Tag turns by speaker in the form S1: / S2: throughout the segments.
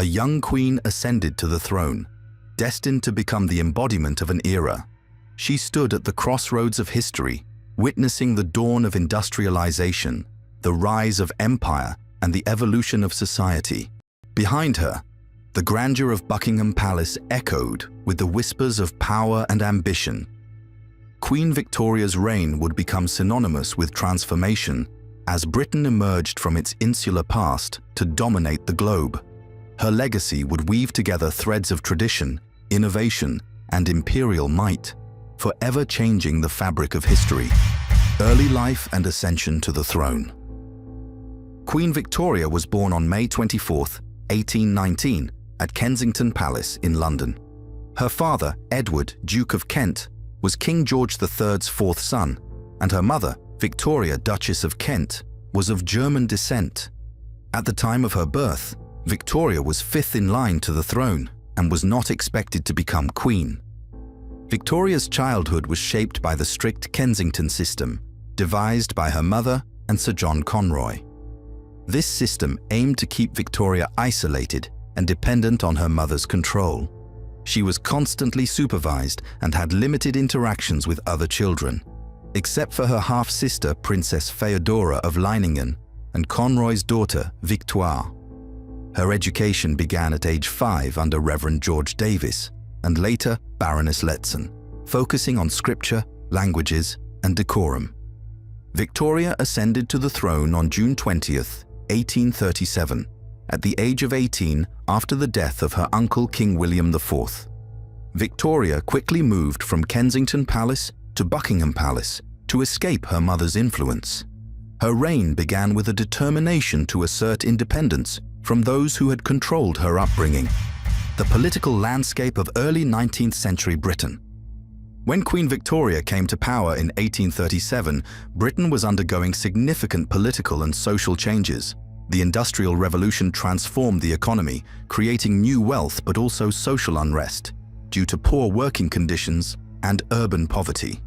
S1: a young queen ascended to the throne, destined to become the embodiment of an era. She stood at the crossroads of history, witnessing the dawn of industrialization, the rise of empire, and the evolution of society. Behind her, the grandeur of Buckingham Palace echoed with the whispers of power and ambition. Queen Victoria's reign would become synonymous with transformation as Britain emerged from its insular past to dominate the globe. Her legacy would weave together threads of tradition, innovation, and imperial might, forever changing the fabric of history. Early life and ascension to the throne. Queen Victoria was born on May 24, 1819, at Kensington Palace in London. Her father, Edward, Duke of Kent, was King George III's fourth son, and her mother, Victoria, Duchess of Kent, was of German descent. At the time of her birth, Victoria was fifth in line to the throne and was not expected to become queen. Victoria's childhood was shaped by the strict Kensington system, devised by her mother and Sir John Conroy. This system aimed to keep Victoria isolated and dependent on her mother's control. She was constantly supervised and had limited interactions with other children, except for her half-sister Princess Feodora of Leiningen and Conroy's daughter Victoire. Her education began at age 5 under Reverend George Davis and later Baroness Letson, focusing on scripture, languages, and decorum. Victoria ascended to the throne on June 20, 1837, at the age of 18 after the death of her uncle King William IV. Victoria quickly moved from Kensington Palace to Buckingham Palace to escape her mother's influence. Her reign began with a determination to assert independence from those who had controlled her upbringing. The political landscape of early 19th century Britain. When Queen Victoria came to power in 1837, Britain was undergoing significant political and social changes. The Industrial Revolution transformed the economy, creating new wealth but also social unrest due to poor working conditions and urban poverty.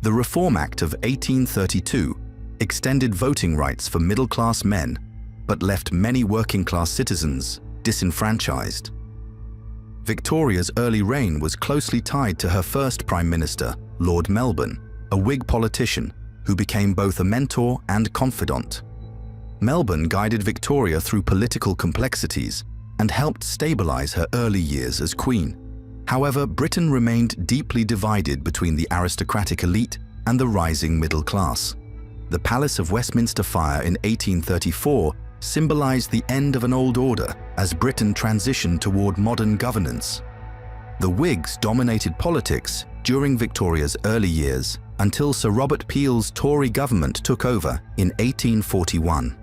S1: The Reform Act of 1832 extended voting rights for middle-class men but left many working-class citizens disenfranchised. Victoria's early reign was closely tied to her first Prime Minister, Lord Melbourne, a Whig politician who became both a mentor and confidant. Melbourne guided Victoria through political complexities and helped stabilize her early years as queen. However, Britain remained deeply divided between the aristocratic elite and the rising middle class. The Palace of Westminster fire in 1834 symbolized the end of an old order as Britain transitioned toward modern governance. The Whigs dominated politics during Victoria's early years until Sir Robert Peel's Tory government took over in 1841.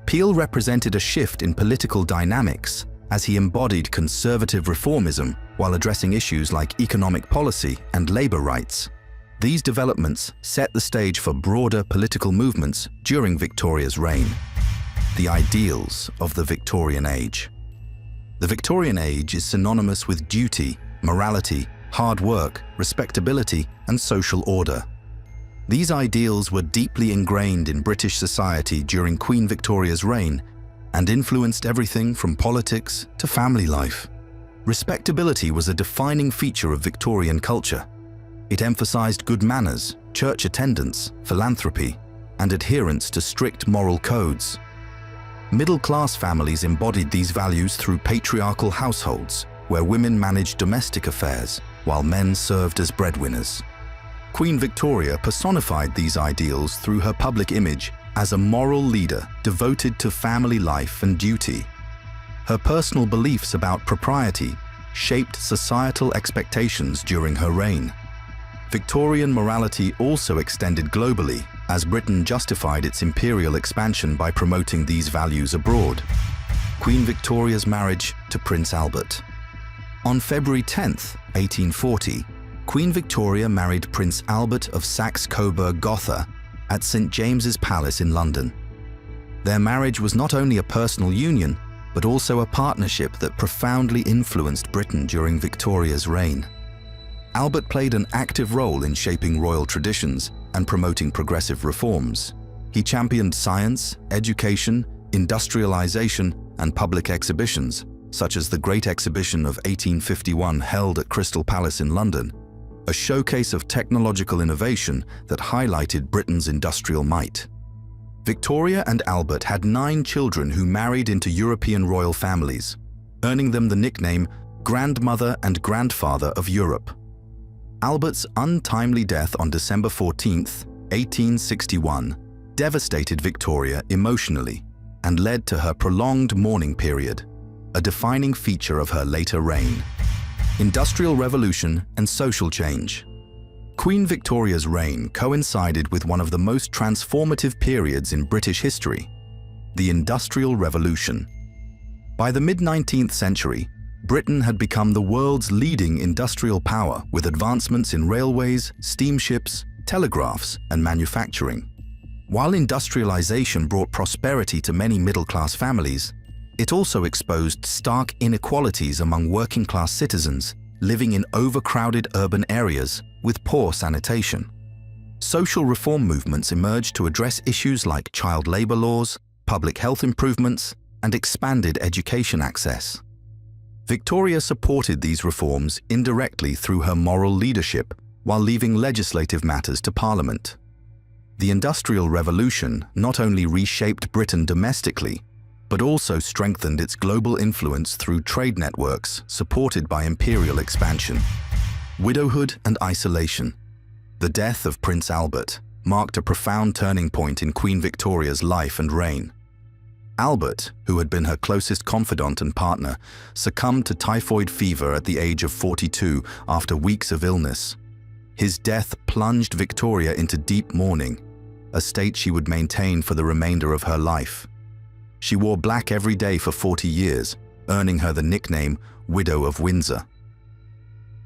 S1: Peel represented a shift in political dynamics as he embodied conservative reformism while addressing issues like economic policy and labor rights. These developments set the stage for broader political movements during Victoria's reign. The ideals of the Victorian Age. The Victorian Age is synonymous with duty, morality, hard work, respectability, and social order. These ideals were deeply ingrained in British society during Queen Victoria's reign and influenced everything from politics to family life. Respectability was a defining feature of Victorian culture. It emphasized good manners, church attendance, philanthropy, and adherence to strict moral codes. Middle-class families embodied these values through patriarchal households, where women managed domestic affairs while men served as breadwinners. Queen Victoria personified these ideals through her public image as a moral leader devoted to family life and duty. Her personal beliefs about propriety shaped societal expectations during her reign. Victorian morality also extended globally as Britain justified its imperial expansion by promoting these values abroad. Queen Victoria's marriage to Prince Albert. On February 10, 1840, Queen Victoria married Prince Albert of Saxe-Coburg-Gotha at St. James's Palace in London. Their marriage was not only a personal union, but also a partnership that profoundly influenced Britain during Victoria's reign. Albert played an active role in shaping royal traditions and promoting progressive reforms. He championed science, education, industrialization, and public exhibitions, such as the Great Exhibition of 1851 held at Crystal Palace in London, a showcase of technological innovation that highlighted Britain's industrial might. Victoria and Albert had 9 children who married into European royal families, earning them the nickname Grandmother and Grandfather of Europe. Albert's untimely death on December 14, 1861, devastated Victoria emotionally and led to her prolonged mourning period, a defining feature of her later reign. Industrial Revolution and social change. Queen Victoria's reign coincided with one of the most transformative periods in British history, the Industrial Revolution. By the mid-19th century, Britain had become the world's leading industrial power with advancements in railways, steamships, telegraphs, and manufacturing. While industrialization brought prosperity to many middle-class families, it also exposed stark inequalities among working-class citizens living in overcrowded urban areas with poor sanitation. Social reform movements emerged to address issues like child labor laws, public health improvements, and expanded education access. Victoria supported these reforms indirectly through her moral leadership while leaving legislative matters to Parliament. The Industrial Revolution not only reshaped Britain domestically, but also strengthened its global influence through trade networks supported by imperial expansion. Widowhood and isolation. The death of Prince Albert marked a profound turning point in Queen Victoria's life and reign. Albert, who had been her closest confidant and partner, succumbed to typhoid fever at the age of 42 after weeks of illness. His death plunged Victoria into deep mourning, a state she would maintain for the remainder of her life. She wore black every day for 40 years, earning her the nickname Widow of Windsor.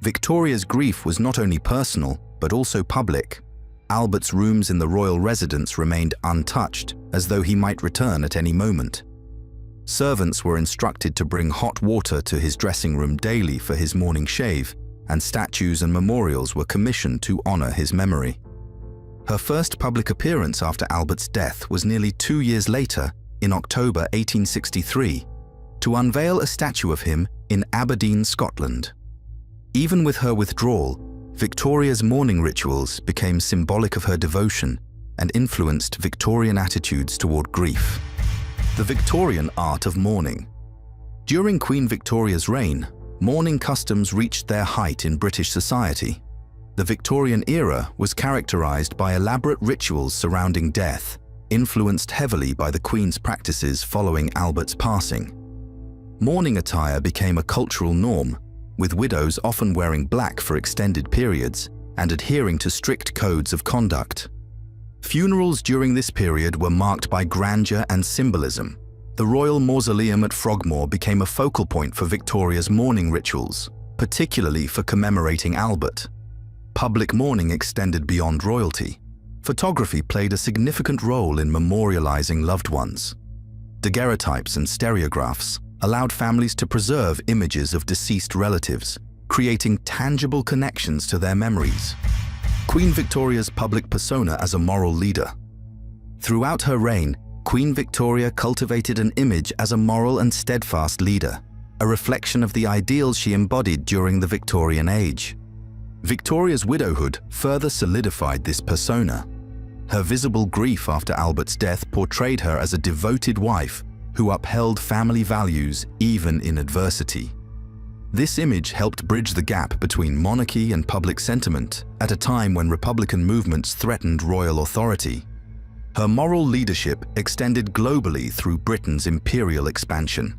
S1: Victoria's grief was not only personal, but also public. Albert's rooms in the royal residence remained untouched, as though he might return at any moment. Servants were instructed to bring hot water to his dressing room daily for his morning shave, and statues and memorials were commissioned to honor his memory. Her first public appearance after Albert's death was nearly 2 years later, in October 1863, to unveil a statue of him in Aberdeen, Scotland. Even with her withdrawal, Victoria's mourning rituals became symbolic of her devotion and influenced Victorian attitudes toward grief. The Victorian art of mourning. During Queen Victoria's reign, mourning customs reached their height in British society. The Victorian era was characterized by elaborate rituals surrounding death, influenced heavily by the Queen's practices following Albert's passing. Mourning attire became a cultural norm, with widows often wearing black for extended periods and adhering to strict codes of conduct. Funerals during this period were marked by grandeur and symbolism. The royal mausoleum at Frogmore became a focal point for Victoria's mourning rituals, particularly for commemorating Albert. Public mourning extended beyond royalty. Photography played a significant role in memorializing loved ones. Daguerreotypes and stereographs allowed families to preserve images of deceased relatives, creating tangible connections to their memories. Queen Victoria's public persona as a moral leader. Throughout her reign, Queen Victoria cultivated an image as a moral and steadfast leader, a reflection of the ideals she embodied during the Victorian age. Victoria's widowhood further solidified this persona. Her visible grief after Albert's death portrayed her as a devoted wife who upheld family values even in adversity. This image helped bridge the gap between monarchy and public sentiment at a time when Republican movements threatened royal authority. Her moral leadership extended globally through Britain's imperial expansion.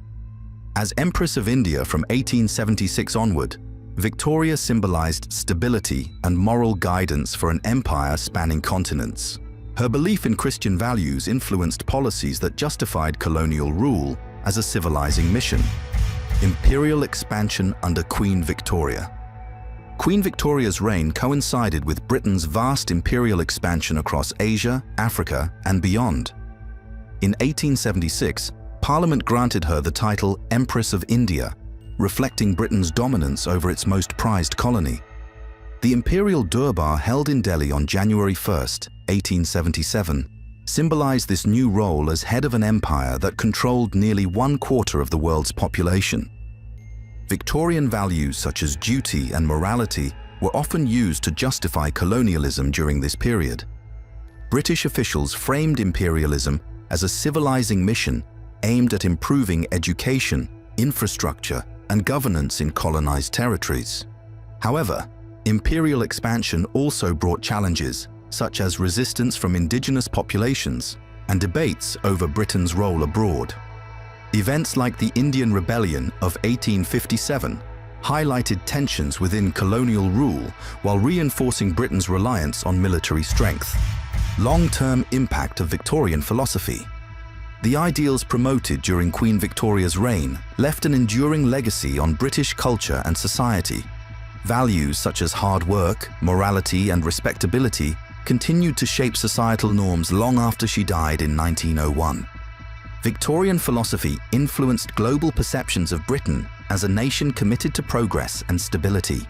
S1: As Empress of India from 1876 onward, Victoria symbolized stability and moral guidance for an empire spanning continents. Her belief in Christian values influenced policies that justified colonial rule as a civilizing mission. Imperial expansion under Queen Victoria. Queen Victoria's reign coincided with Britain's vast imperial expansion across Asia, Africa, and beyond. In 1876, Parliament granted her the title Empress of India, reflecting Britain's dominance over its most prized colony. The Imperial Durbar held in Delhi on January 1, 1877, symbolize this new role as head of an empire that controlled nearly 1/4 of the world's population. Victorian values such as duty and morality were often used to justify colonialism during this period. British officials framed imperialism as a civilizing mission aimed at improving education, infrastructure, and governance in colonized territories. However, imperial expansion also brought challenges, such as resistance from indigenous populations and debates over Britain's role abroad. Events like the Indian Rebellion of 1857 highlighted tensions within colonial rule while reinforcing Britain's reliance on military strength. Long-term impact of Victorian philosophy. The ideals promoted during Queen Victoria's reign left an enduring legacy on British culture and society. Values such as hard work, morality, and respectability continued to shape societal norms long after she died in 1901. Victorian philosophy influenced global perceptions of Britain as a nation committed to progress and stability.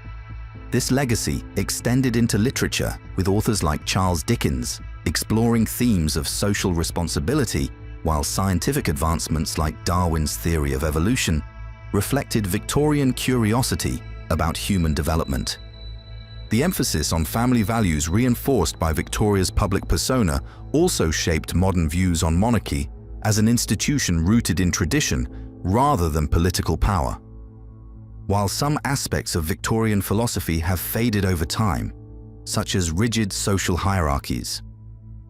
S1: This legacy extended into literature, with authors like Charles Dickens exploring themes of social responsibility, while scientific advancements like Darwin's theory of evolution reflected Victorian curiosity about human development. The emphasis on family values reinforced by Victoria's public persona also shaped modern views on monarchy as an institution rooted in tradition rather than political power. While some aspects of Victorian philosophy have faded over time, such as rigid social hierarchies,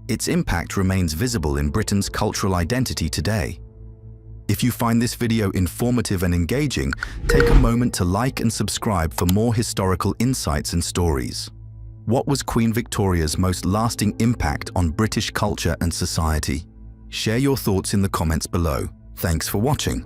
S1: its impact remains visible in Britain's cultural identity today. If you find this video informative and engaging, take a moment to like and subscribe for more historical insights and stories. What was Queen Victoria's most lasting impact on British culture and society? Share your thoughts in the comments below. Thanks for watching.